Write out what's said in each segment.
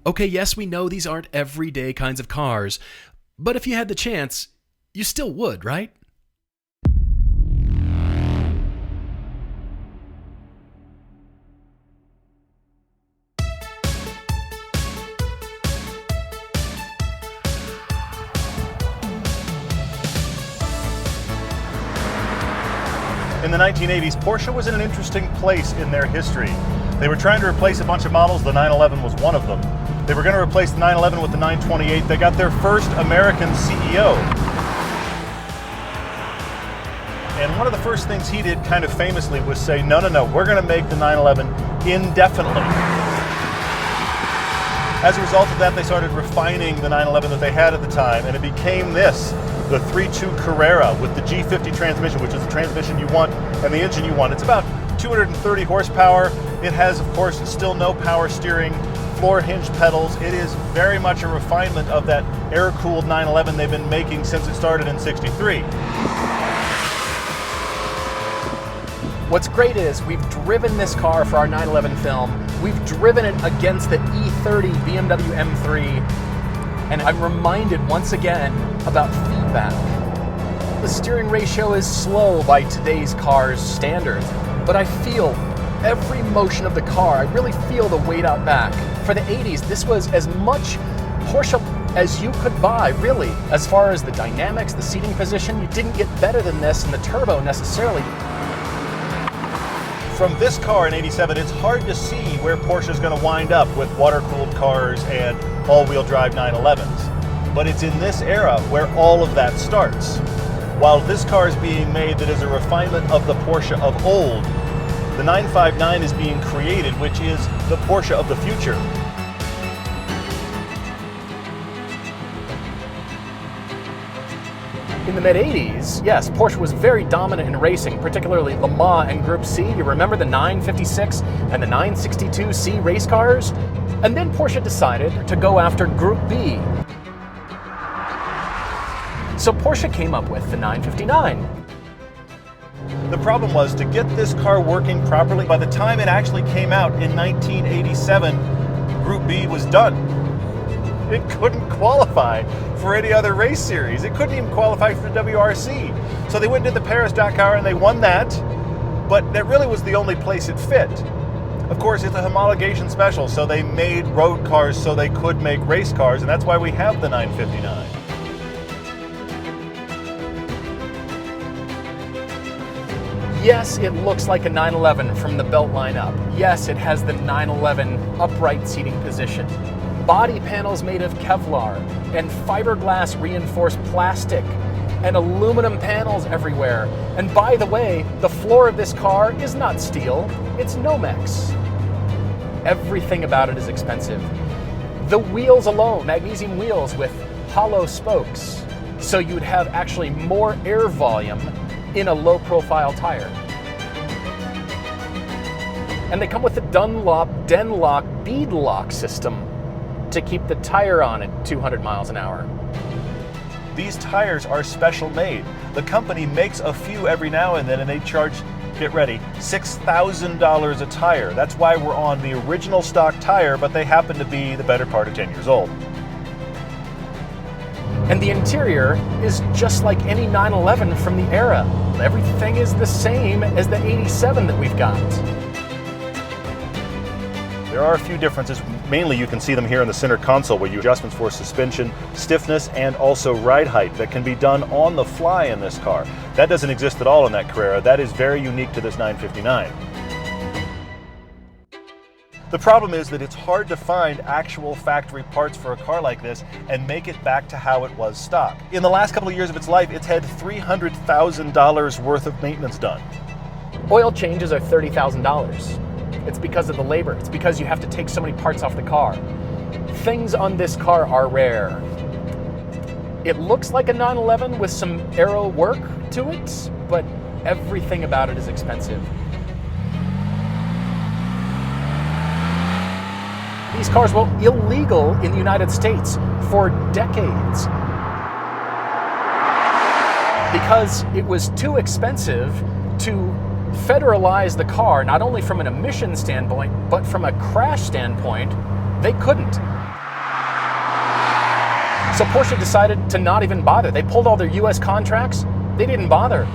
Okay, yes, we know these aren't everyday kinds of cars, but if you had the chance, you still would, right? In the 1980s, Porsche was in an interesting place in their history. They were trying to replace a bunch of models. The 911 was one of them. They were going to replace the 911 with the 928. They got their first American CEO. And one of the first things he did kind of famously was say, no, we're going to make the 911 indefinitely. As a result of that, they started refining the 911 that they had at the time, and it became this, the 3.2 Carrera with the G50 transmission, which is the transmission you want and the engine you want. It's about 230 horsepower. It has, of course, still no power steering, floor hinge pedals. It is very much a refinement of that air-cooled 911 they've been making since it started in '63. What's great is we've driven this car for our 911 film. We've driven it against the E30 BMW M3, and I'm reminded once again about feedback. The steering ratio is slow by today's car's standards, but I feel every motion of the car. I really feel the weight out back. For the 80s, this was as much Porsche as you could buy, really. As far as the dynamics, the seating position, you didn't get better than this in the turbo necessarily. From this car in '87, it's hard to see where Porsche is going to wind up with water-cooled cars and all-wheel drive 911s. But it's in this era where all of that starts. While this car is being made that is a refinement of the Porsche of old, the 959 is being created, which is the Porsche of the future. In the mid-80s, yes, Porsche was very dominant in racing, particularly Le Mans and Group C. You remember the 956 and the 962C race cars? And then Porsche decided to go after Group B. So Porsche came up with the 959. The problem was to get this car working properly. By the time it actually came out in 1987, Group B was done. It couldn't qualify for any other race series. It couldn't even qualify for the WRC. So they went and did the Paris-Dakar and they won that, but that really was the only place it fit. Of course, it's a homologation special, so they made road cars so they could make race cars, and that's why we have the 959. Yes, it looks like a 911 from the belt line up. Yes, it has the 911 upright seating position. Body panels made of Kevlar and fiberglass reinforced plastic and aluminum panels everywhere. And by the way, the floor of this car is not steel, it's Nomex. Everything about it is expensive. The wheels alone, magnesium wheels with hollow spokes, so you'd have actually more air volume in a low profile tire. And they come with the Dunlop Denlock bead lock system to keep the tire on at 200 miles an hour. These tires are special made. The company makes a few every now and then, and they charge, get ready, $6,000 a tire. That's why we're on the original stock tire, but they happen to be the better part of 10 years old. And the interior is just like any 911 from the era. Everything is the same as the 87 that we've got. There are a few differences. Mainly you can see them here in the center console where you adjustments for suspension, stiffness, and also ride height that can be done on the fly in this car. That doesn't exist at all in that Carrera. That is very unique to this 959. The problem is that it's hard to find actual factory parts for a car like this and make it back to how it was stock. In the last couple of years of its life, it's had $300,000 worth of maintenance done. Oil changes are $30,000. It's because of the labor. It's because you have to take so many parts off the car. Things on this car are rare. It looks like a 911 with some aero work to it, but everything about it is expensive. These cars were illegal in the United States for decades because it was too expensive to federalize the car, not only from an emission standpoint, but from a crash standpoint. They couldn't. So Porsche decided to not even bother. They pulled all their US contracts. They didn't bother.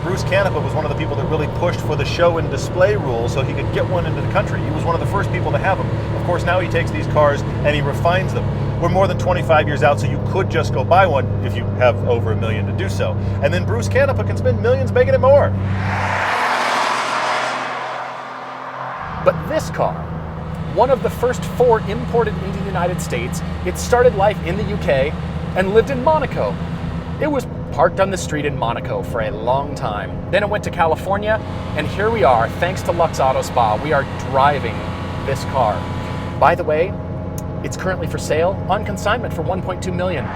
Bruce Canepa was one of the people that really pushed for the show and display rule so he could get one into the country. He was one of the first people to have them. Of course, now he takes these cars and he refines them. We're more than 25 years out, so you could just go buy one if you have over $1 million to do so. And then Bruce Canepa can spend millions making it more. But this car, one of the first 4 imported into the United States, it started life in the UK and lived in Monaco. It was parked on the street in Monaco for a long time. Then it went to California, and here we are, thanks to Lux Auto Spa, we are driving this car. By the way, it's currently for sale on consignment for $1.2 million.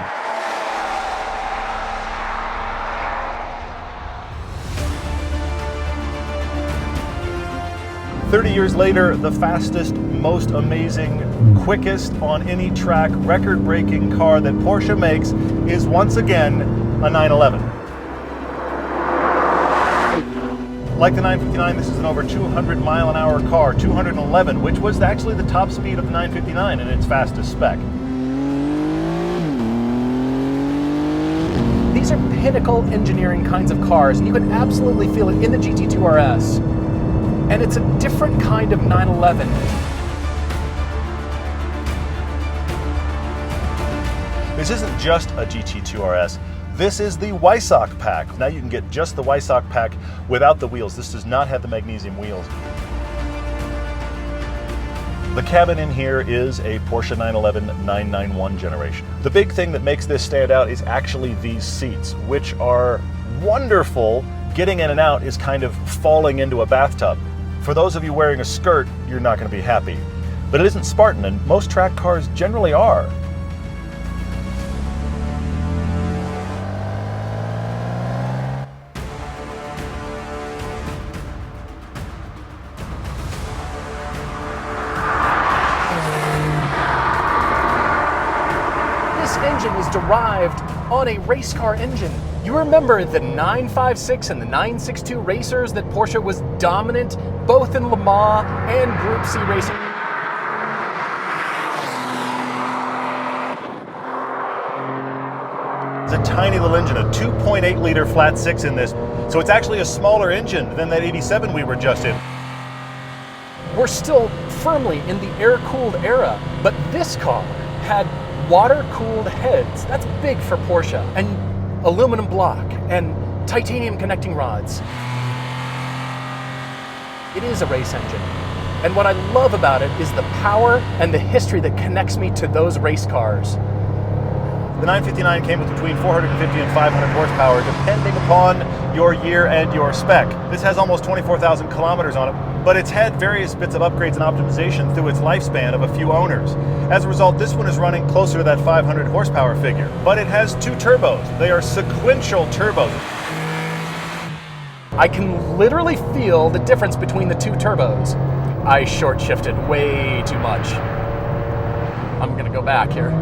"30 years later, the fastest, most amazing, quickest on any track, record-breaking car that Porsche makes is once again a 911. Like the 959, this is an over 200-mile-an-hour car, 211, which was actually the top speed of the 959 in its fastest spec. These are pinnacle engineering kinds of cars, and you can absolutely feel it in the GT2RS. And it's a different kind of 911. This isn't just a GT2RS. This is the Weissach pack. Now you can get just the Weissach pack without the wheels. This does not have the magnesium wheels. The cabin in here is a Porsche 911 991 generation. The big thing that makes this stand out is actually these seats, which are wonderful. Getting in and out is kind of falling into a bathtub. For those of you wearing a skirt, you're not going to be happy. But it isn't Spartan, and most track cars generally are. This engine is derived on a race car engine. You remember the 956 and the 962 racers that Porsche was dominant both in Le Mans and Group C racing? It's a tiny little engine, a 2.8 liter flat six in this. So it's actually a smaller engine than that 87 we were just in. We're still firmly in the air-cooled era, but this car had water-cooled heads. That's big for Porsche. And aluminum block and titanium connecting rods. It is a race engine. And what I love about it is the power and the history that connects me to those race cars. The 959 came with between 450 and 500 horsepower, depending upon your year and your spec. This has almost 24,000 kilometers on it, but it's had various bits of upgrades and optimization through its lifespan of a few owners. As a result, this one is running closer to that 500 horsepower figure, but it has 2 turbos. They are sequential turbos. I can literally feel the difference between the 2 turbos. I short shifted way too much. I'm gonna go back here.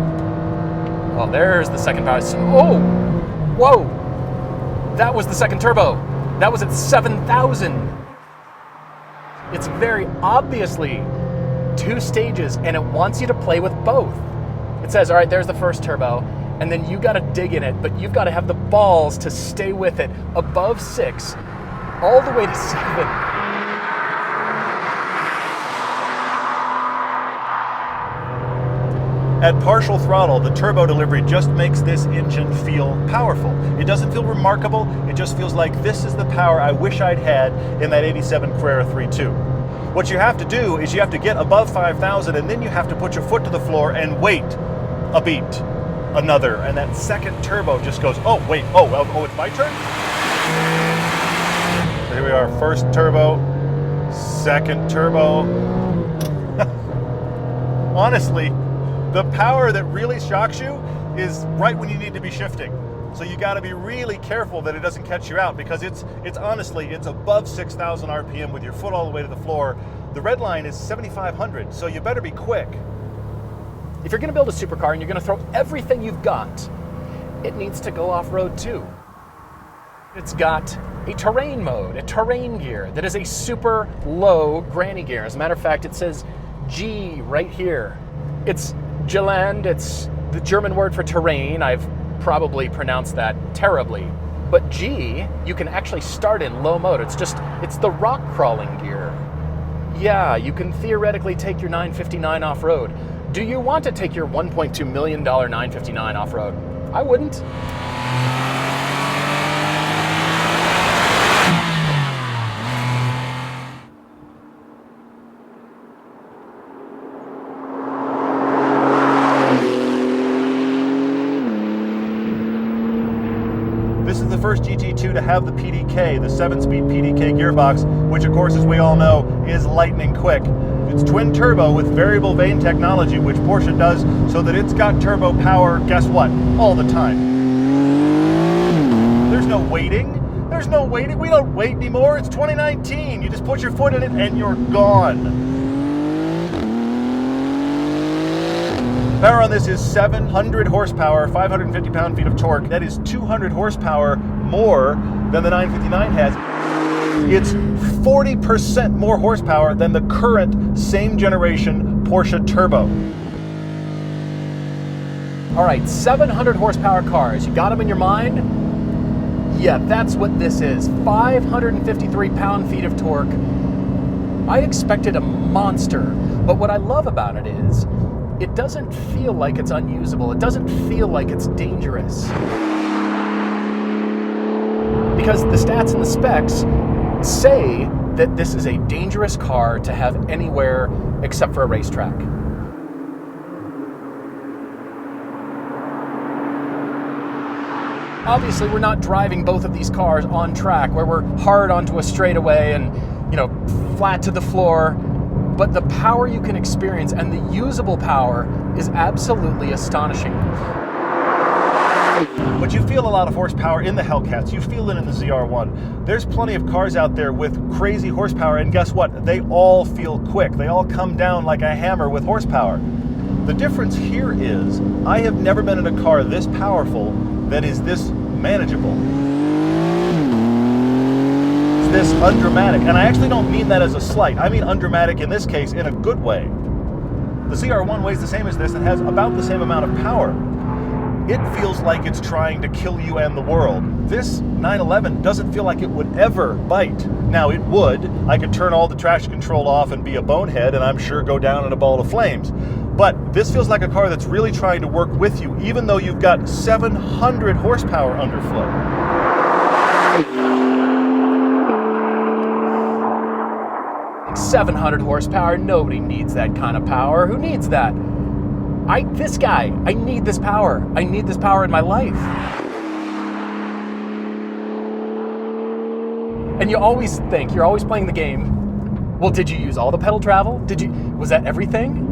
Oh, there's the second power. Oh, whoa, that was the second turbo. That was at 7,000. It's very obviously 2 stages, and it wants you to play with both. It says, all right, there's the first turbo, and then you gotta dig in it, but you've gotta have the balls to stay with it above 6, all the way to 7. At partial throttle, the turbo delivery just makes this engine feel powerful. It doesn't feel remarkable, it just feels like this is the power I wish I'd had in that 87 Carrera 3.2. What you have to do is you have to get above 5,000 and then you have to put your foot to the floor and wait a beat, another, and that second turbo just goes, oh wait, oh, it's my turn? So here we are, first turbo, second turbo. Honestly, the power that really shocks you is right when you need to be shifting. So you got to be really careful that it doesn't catch you out, because it's honestly, it's above 6,000 RPM with your foot all the way to the floor. The red line is 7,500, so you better be quick. If you're going to build a supercar and you're going to throw everything you've got, it needs to go off-road too. It's got a terrain mode, a terrain gear that is a super low granny gear. As a matter of fact, it says G right here. It's Geland, it's the German word for terrain. I've probably pronounced that terribly. But G, you can actually start in low mode. It's the rock crawling gear. Yeah, you can theoretically take your 959 off-road. Do you want to take your $1.2 million 959 off-road? I wouldn't. This is the first GT2 to have the PDK, the 7-speed PDK gearbox, which of course, as we all know, is lightning quick. It's twin turbo with variable vane technology, which Porsche does so that it's got turbo power, guess what, all the time. There's no waiting. There's no waiting. We don't wait anymore. It's 2019. You just put your foot in it and you're gone. Power on this is 700 horsepower, 550 pound-feet of torque. That is 200 horsepower more than the 959 has. It's 40% more horsepower than the current same generation Porsche Turbo. All right, 700 horsepower cars. You got them in your mind? Yeah, that's what this is. 553 pound-feet of torque. I expected a monster, but what I love about it is it doesn't feel like it's unusable. It doesn't feel like it's dangerous. Because the stats and the specs say that this is a dangerous car to have anywhere except for a racetrack. Obviously, we're not driving both of these cars on track where we're hard onto a straightaway and, flat to the floor. But the power you can experience and the usable power is absolutely astonishing. But you feel a lot of horsepower in the Hellcats. You feel it in the ZR1. There's plenty of cars out there with crazy horsepower, and guess what? They all feel quick. They all come down like a hammer with horsepower. The difference here is I have never been in a car this powerful that is this manageable. This undramatic, and I actually don't mean that as a slight. I mean undramatic in this case in a good way. The ZR1 weighs the same as this and has about the same amount of power. It feels like it's trying to kill you and the world. This 911 doesn't feel like it would ever bite. Now it would. I could turn all the traction control off and be a bonehead and I'm sure go down in a ball of flames. But this feels like a car that's really trying to work with you, even though you've got 700 horsepower underflow. 700 horsepower, nobody needs that kind of power. Who needs that? I need this power. I need this power in my life. And you always think, you're always playing the game, well, did you use all the pedal travel? Was that everything?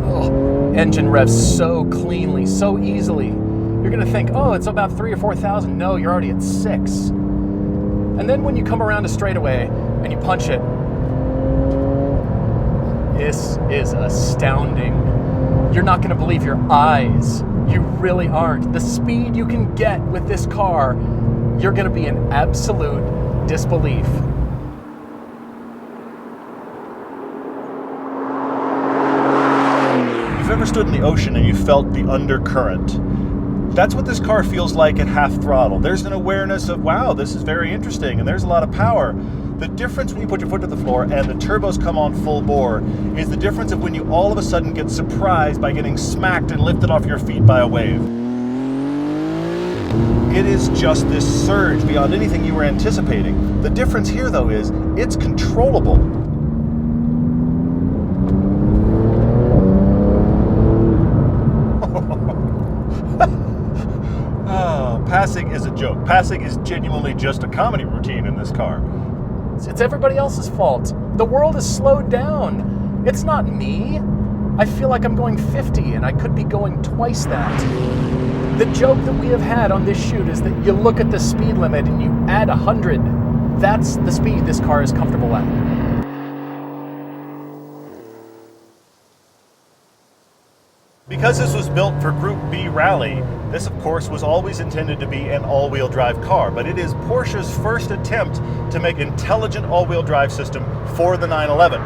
Oh, engine revs so cleanly, so easily. You're gonna think, oh, it's about 3,000 or 4,000. No, you're already at 6. And then when you come around a straightaway and you punch it, this is astounding. You're not going to believe your eyes. You really aren't. The speed you can get with this car, you're going to be in absolute disbelief. You've ever stood in the ocean and you felt the undercurrent? That's what this car feels like at half throttle. There's an awareness of, wow, this is very interesting, and there's a lot of power. The difference when you put your foot to the floor and the turbos come on full bore is the difference of when you all of a sudden get surprised by getting smacked and lifted off your feet by a wave. It is just this surge beyond anything you were anticipating. The difference here, though, is it's controllable. Passing is a joke. Passing is genuinely just a comedy routine in this car. It's everybody else's fault. The world is slowed down. It's not me. I feel like I'm going 50 and I could be going twice that. The joke that we have had on this shoot is that you look at the speed limit and you add 100. That's the speed this car is comfortable at. Because this was built for Group B Rally, this of course was always intended to be an all-wheel drive car, but it is Porsche's first attempt to make an intelligent all-wheel drive system for the 911.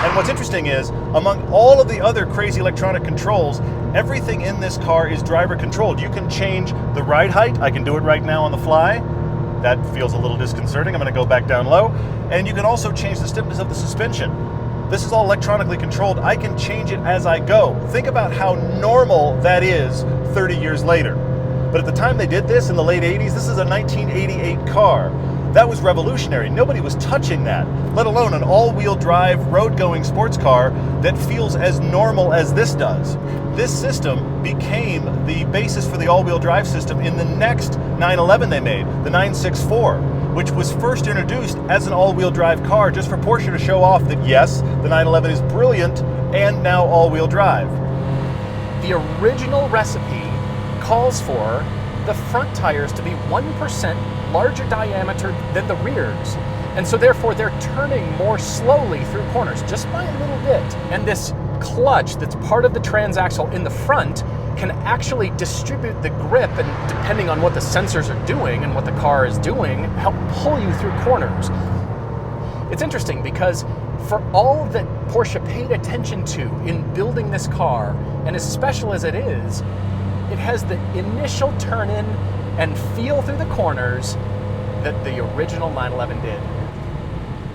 And what's interesting is, among all of the other crazy electronic controls, everything in this car is driver controlled. You can change the ride height. I can do it right now on the fly. That feels a little disconcerting. I'm going to go back down low. And you can also change the stiffness of the suspension. This is all electronically controlled. I can change it as I go. Think about how normal that is 30 years later. But at the time they did this in the late 80s, this is a 1988 car. That was revolutionary. Nobody was touching that, let alone an all-wheel drive, road-going sports car that feels as normal as this does. This system became the basis for the all-wheel drive system in the next 911 they made, the 964, which was first introduced as an all-wheel drive car just for Porsche to show off that, yes, the 911 is brilliant and now all-wheel drive. The original recipe calls for the front tires to be 1% larger diameter than the rears. And so therefore they're turning more slowly through corners, just by a little bit. And this clutch that's part of the transaxle in the front can actually distribute the grip, and depending on what the sensors are doing and what the car is doing, help pull you through corners. It's interesting because for all that Porsche paid attention to in building this car, and as special as it is, it has the initial turn-in and feel through the corners that the original 911 did.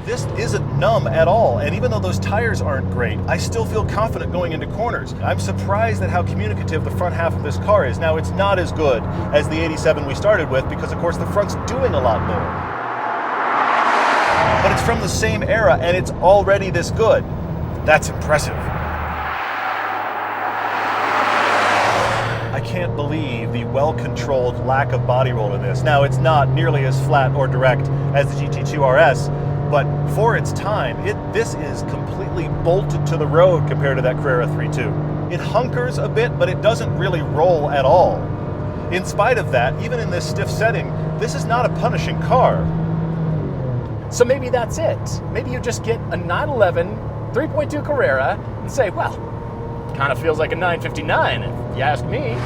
This isn't numb at all, and even though those tires aren't great, I still feel confident going into corners. I'm surprised at how communicative the front half of this car is. Now, it's not as good as the 87 we started with because, of course, the front's doing a lot more. But it's from the same era, and it's already this good. That's impressive. I can't believe the well-controlled lack of body roll in this. Now, it's not nearly as flat or direct as the GT2RS, but for its time, this is completely bolted to the road compared to that Carrera 3.2. It hunkers a bit, but it doesn't really roll at all. In spite of that, even in this stiff setting, this is not a punishing car. So maybe that's it. Maybe you just get a 911 3.2 Carrera and say, well, kind of feels like a 959, if you ask me.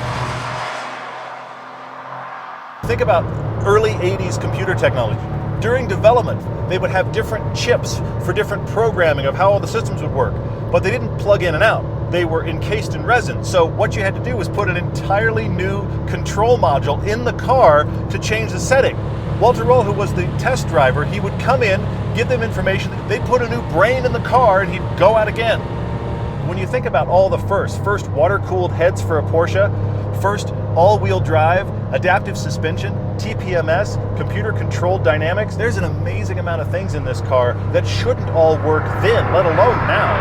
Think about early 80s computer technology. During development, they would have different chips for different programming of how all the systems would work, but they didn't plug in and out. They were encased in resin. So what you had to do was put an entirely new control module in the car to change the setting. Walter Roll, who was the test driver, he would come in, give them information, they'd put a new brain in the car, and he'd go out again. When you think about all the first water-cooled heads for a Porsche, first all-wheel drive, adaptive suspension, TPMS, computer-controlled dynamics, there's an amazing amount of things in this car that shouldn't all work then, let alone now.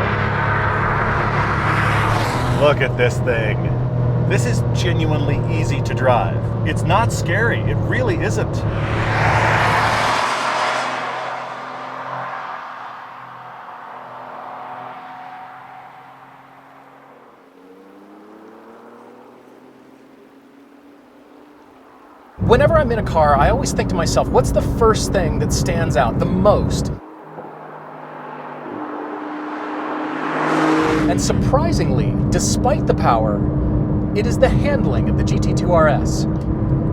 Look at this thing. This is genuinely easy to drive. It's not scary, it really isn't. Whenever I'm in a car, I always think to myself, what's the first thing that stands out the most? And surprisingly, despite the power, it is the handling of the GT2RS.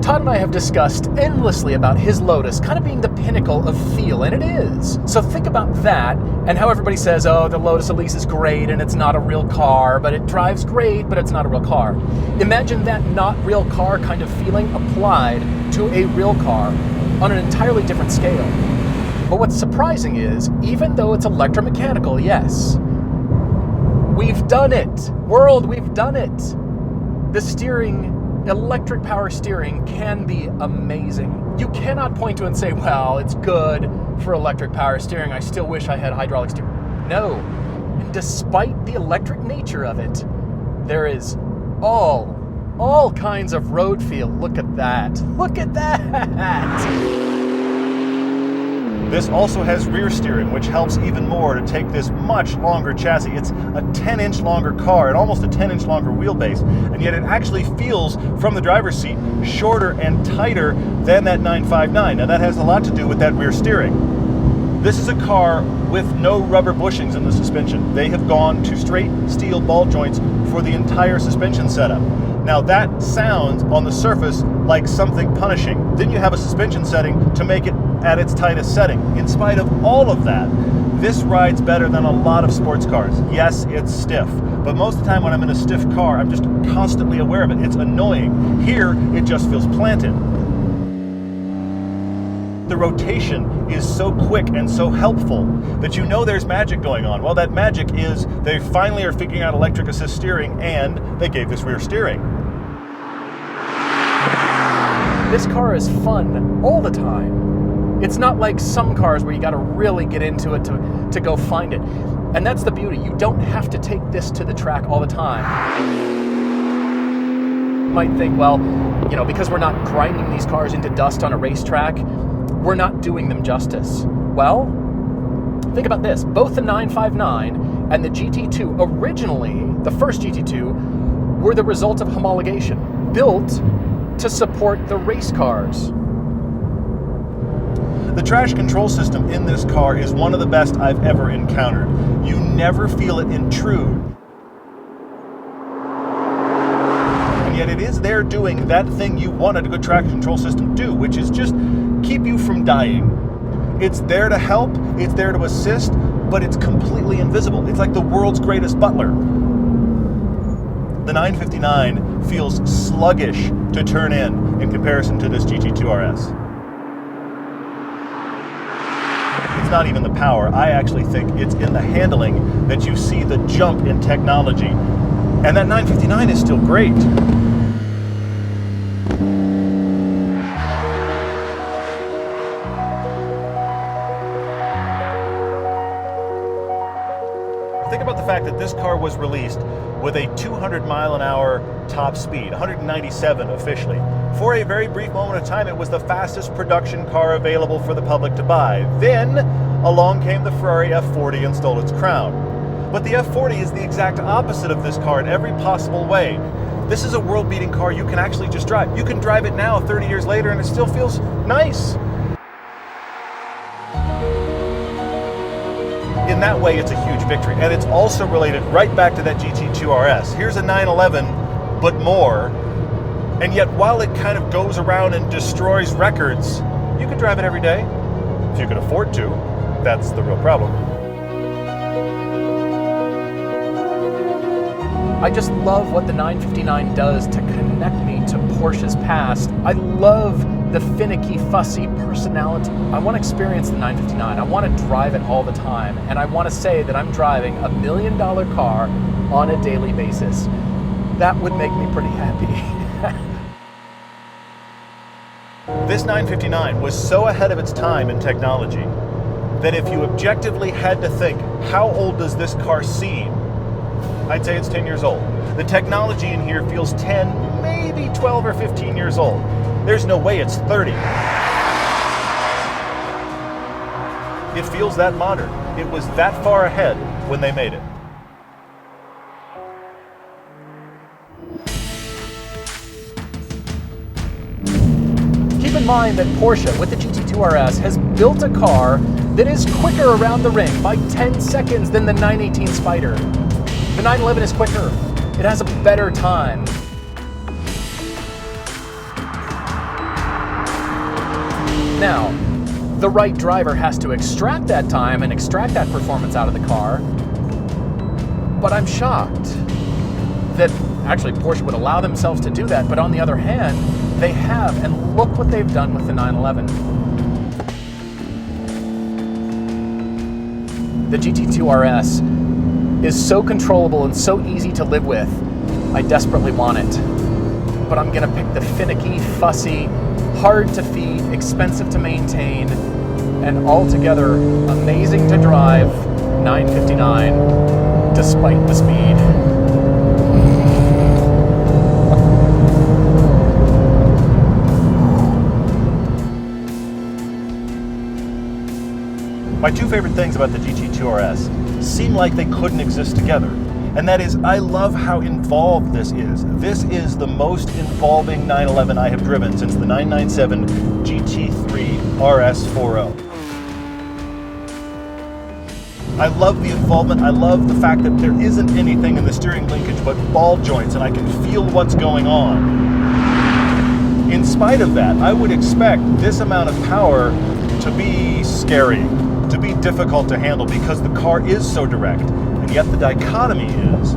Todd and I have discussed endlessly about his Lotus kind of being the pinnacle of feel, and it is. So think about that, and how everybody says, oh, the Lotus Elise is great, and it's not a real car, but it drives great, but it's not a real car. Imagine that not real car kind of feeling applied to a real car on an entirely different scale. But what's surprising is, even though it's electromechanical, yes, we've done it. World, we've done it. The steering, electric power steering, can be amazing. You cannot point to it and say, well, it's good for electric power steering. I still wish I had hydraulic steering. No. And despite the electric nature of it, there is all kinds of road feel. Look at that. Look at that. This also has rear steering, which helps even more to take this much longer chassis. It's a 10-inch longer car and almost a 10-inch longer wheelbase, and yet it actually feels, from the driver's seat, shorter and tighter than that 959. Now that has a lot to do with that rear steering. This is a car with no rubber bushings in the suspension. They have gone to straight steel ball joints for the entire suspension setup. Now that sounds on the surface like something punishing. Then you have a suspension setting to make it at its tightest setting. In spite of all of that, This rides better than a lot of sports cars. Yes, it's stiff, but most of the time when I'm in a stiff car, I'm just constantly aware of it. It's annoying. Here, it just feels planted. The rotation is so quick and so helpful that you know there's magic going on. Well, that magic is they finally are figuring out electric assist steering, and they gave this rear steering. This car is fun all the time. It's not like some cars where you got to really get into it to go find it. And that's the beauty. You don't have to take this to the track all the time. You might think, well, you know, because we're not grinding these cars into dust on a racetrack, we're not doing them justice. Well, think about this. Both the 959 and the GT2, originally, the first GT2, were the result of homologation, built to support the race cars. The traction control system in this car is one of the best I've ever encountered. You never feel it intrude. And yet it is there doing that thing you wanted a good traction control system do, which is just keep you from dying. It's there to help, it's there to assist, but it's completely invisible. It's like the world's greatest butler. The 959 feels sluggish to turn in comparison to this GT2RS. It's not even the power. I actually think it's in the handling that you see the jump in technology. And that 959 is still great. Think about the fact that this car was released with a 200-mile-an-hour top speed, 197 officially. For a very brief moment of time, it was the fastest production car available for the public to buy. Then, along came the Ferrari F40 and stole its crown. But the F40 is the exact opposite of this car in every possible way. This is a world-beating car you can actually just drive. You can drive it now, 30 years later, and it still feels nice. In that way, it's a huge victory. And it's also related right back to that GT2RS. Here's a 911, but more. And yet, while it kind of goes around and destroys records, you can drive it every day. If you can afford to. That's the real problem. I just love what the 959 does to connect me to Porsche's past. I love the finicky, fussy personality. I want to experience the 959. I want to drive it all the time. And I want to say that I'm driving $1 million car on a daily basis. That would make me pretty happy. This 959 was so ahead of its time in technology that if you objectively had to think, how old does this car seem? I'd say it's 10 years old. The technology in here feels 10, maybe 12 or 15 years old. There's no way it's 30. It feels that modern. It was that far ahead when they made it. Keep in mind that Porsche, with the GT2RS, has built a car that is quicker around the ring by 10 seconds than the 918 Spider. The 911 is quicker. It has a better time. Now, the right driver has to extract that time and extract that performance out of the car. But I'm shocked that actually Porsche would allow themselves to do that. But on the other hand, they have, and look what they've done with the 911. The GT2RS is so controllable and so easy to live with. I desperately want it. But I'm gonna pick the finicky, fussy, hard to feed, expensive to maintain, and altogether amazing to drive 959 despite the speed. My two favorite things about the GT2RS seem like they couldn't exist together. And that is, I love how involved this is. This is the most involving 911 I have driven since the 997 GT3RS 4.0. I love the involvement. I love the fact that there isn't anything in the steering linkage but ball joints, and I can feel what's going on. In spite of that, I would expect this amount of power to be scary, to be difficult to handle because the car is so direct. And yet the dichotomy is,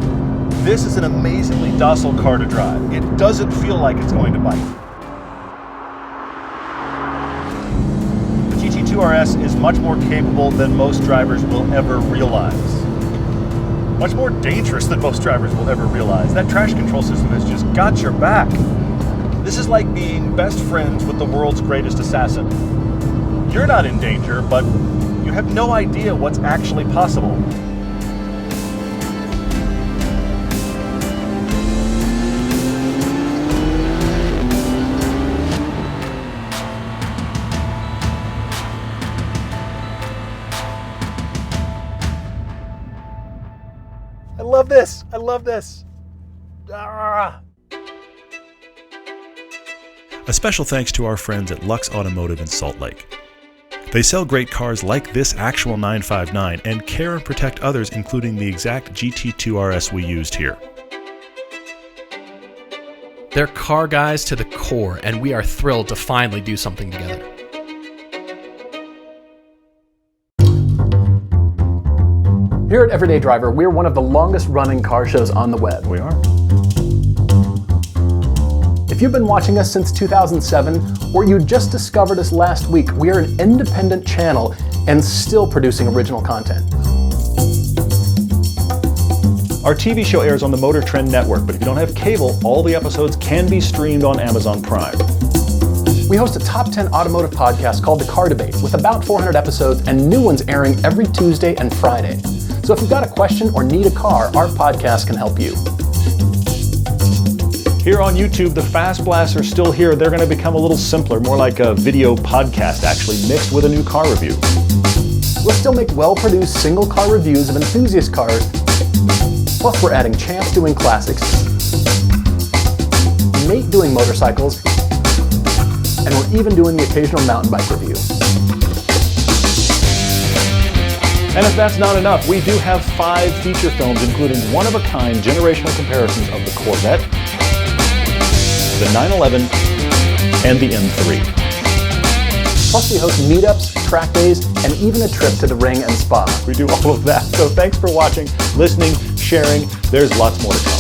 this is an amazingly docile car to drive. It doesn't feel like it's going to bite. The GT2RS is much more capable than most drivers will ever realize. Much more dangerous than most drivers will ever realize. That traction control system has just got your back. This is like being best friends with the world's greatest assassin. You're not in danger, but you have no idea what's actually possible. I love this. I love this. Ah. A special thanks to our friends at Lux Automotive in Salt Lake. They sell great cars like this actual 959 and care and protect others, including the exact GT2RS we used here. They're car guys to the core, and we are thrilled to finally do something together. Here at Everyday Driver, we're one of the longest running car shows on the web. We are. If you've been watching us since 2007, or you just discovered us last week, we are an independent channel and still producing original content. Our TV show airs on the Motor Trend Network, but if you don't have cable, all the episodes can be streamed on Amazon Prime. We host a top 10 automotive podcast called The Car Debate, with about 400 episodes and new ones airing every Tuesday and Friday. So if you've got a question or need a car, our podcast can help you. Here on YouTube, the Fast Blasts are still here. They're going to become a little simpler, more like a video podcast, actually, mixed with a new car review. We'll still make well-produced single-car reviews of enthusiast cars, plus we're adding Champs doing classics, Nate doing motorcycles, and we're even doing the occasional mountain bike review. And if that's not enough, we do have 5 feature films, including one-of-a-kind generational comparisons of the Corvette, the 911, and the M3. Plus we host meetups, track days, and even a trip to the ring and spa. We do all of that. So thanks for watching, listening, sharing. There's lots more to come.